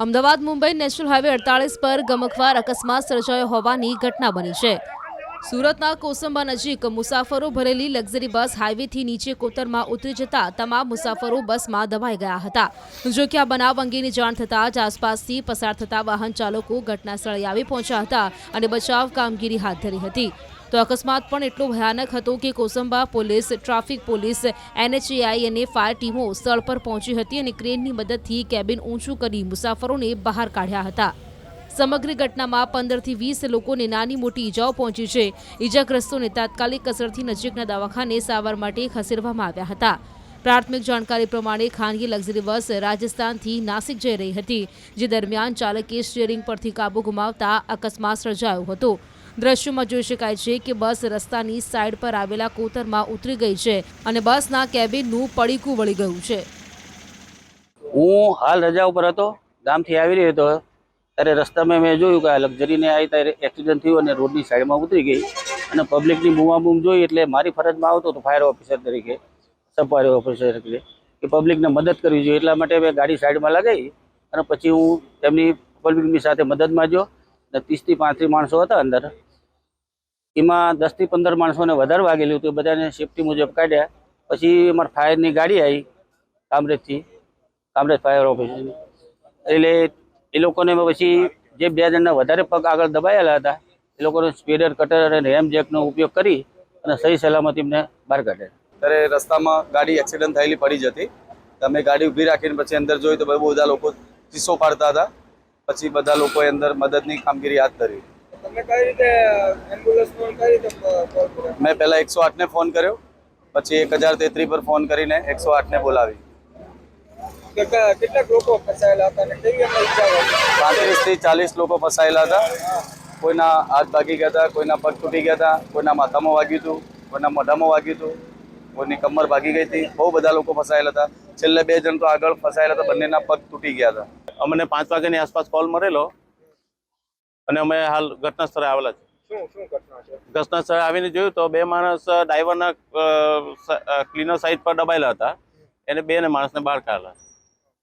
Ahmedabad Mumbai national highway 48 પર ગમખ્વાર અકસ્માત સર્જાયો હોવાની ઘટના બની છે। સુરતના કોસંબા નજીક મુસાફરો ભરેલી લક્ઝરી બસ હાઈવેથી નીચે કોતરમાં ઉતરી જતા તમામ મુસાફરો બસમાં દબાઈ ગયા હતા। જો કે આ બનાવ અંગેની જાણ થતાં જ આસપાસથી પસાર થતા વાહન ચાલકો ઘટના સ્થળે આવી પહોંચ્યા હતા અને બચાવ કામગીરી હાથ ધરી હતી। તો અકસ્માત પણ એટલો ભયાનક હતો કે Kosamba police, traffic police, NHAI અને ફાયર ટીમો સ્થળ પર પહોંચી હતી અને ક્રેનની મદદથી કેબિન ઊંચું કરી મુસાફરોને બહાર કાઢ્યા હતા। સમગ્ર ઘટનામાં 15 થી 20 લોકોને નાની મોટી ઈજાઓ પહોંચી છે। ઈજાગ્રસ્તોને તાત્કાલિક અસરથી નજીકના દવાખાને સારવાર માટે ખસેડવામાં આવ્યા હતા। પ્રાથમિક જાણકારી પ્રમાણે ખાનગી લક્ઝરી બસ રાજસ્થાનથી નાસિક જઈ રહી હતી, જે દરમિયાન ચાલકે સ્ટીયરિંગ પરથી કાબુ ગુમાવતા અકસ્માત સર્જાયો હતો। દ્રશ્યોમાં જોઈ શકાય છે કે બસ રસ્તાની સાઈડ પર આવેલા કોતરમાં ઉતરી ગઈ છે અને બસના કેબિનનું પડીકું વળી ગયું છે। હું હાલ રજા ઉપર હતો, ગામથી આવી રહ્યો હતો ત્યારે રસ્તામાં મેં જોયું કે આ લક્ઝરીને આવી ત્યારે એક્સિડન્ટ થયું અને રોડની સાઈડમાં ઉતરી ગઈ અને પબ્લિકની બૂમાબૂમ જોઈ એટલે મારી ફરજમાં આવતો હતો ફાયર ઓફિસર તરીકે, સબ ફાયર ઓફિસર તરીકે કે પબ્લિકને મદદ કરવી જોઈએ, એટલા માટે મેં ગાડી સાઈડમાં લગાવી અને પછી હું તેમની પબ્લિકની સાથે મદદમાં ગયો અને 30 થી 35 માણસો હતા અંદર, એમાં 10 થી 15 માણસોને વધારે વાગેલું હતું, બધાને સેફટી મુજબ કાઢ્યા। પછી અમારી ફાયરની ગાડી આવી કામરેજથી, કામરેજ ફાયર ઓફિસની, એટલે એ લોકોને પછી જે 2 જણના વધારે પગ આગળ દબાયેલા હતા એ લોકોને સ્પીડર, કટર અને રેમ જેકનો ઉપયોગ કરી અને સહી સલામત એમને બહાર કાઢ્યા। ત્યારે રસ્તામાં ગાડી એક્સિડન્ટ થયેલી પડી જ હતી, અમે ગાડી ઊભી રાખીને પછી અંદર જોઈ તો બહુ બધા લોકો ચીસો પાડતા હતા, પછી બધા લોકોએ અંદર મદદની કામગીરી હાથ ધરી। તમે કઈ રીતે એમ્બ્યુલન્સ ફોન કરી તો કોલ કર્યો? મેં પહેલા 108 ને ફોન કર્યો, પછી 1033 પર ફોન કરીને 108 ને બોલાવી। કેટલાક લોકો ફસાયેલા હતા અને કેવી એમના ઈજાઓ? 35 થી 40 લોકો ફસાયેલા હતા, કોઈના હાથ ભાગી ગયા હતા, કોઈના પગ તૂટી ગયા હતા, કોઈના માથામાં વાગ્યું હતું, કોઈના મોઢામાં વાગ્યું હતું, કોઈની કમર ભાગી ગઈ હતી, બહુ બધા લોકો ફસાયેલા હતા। છેલ્લે 2 જણ તો આગળ ફસાયેલા હતા, બંનેના પગ તૂટી ગયા હતા। અમને 5 વાગ્યાની આસપાસ કોલ મળેલો અને અમે હાલ ઘટના સ્થળે આવેલા છે। શું ઘટના છે? ઘટના સ્થળે આવીને જોયું તો 2 માણસ ડ્રાઈવરના ક્લીનર સાઈડ પર દબાયેલા હતા, એને 2 માણસને બહાર કાઢેલા।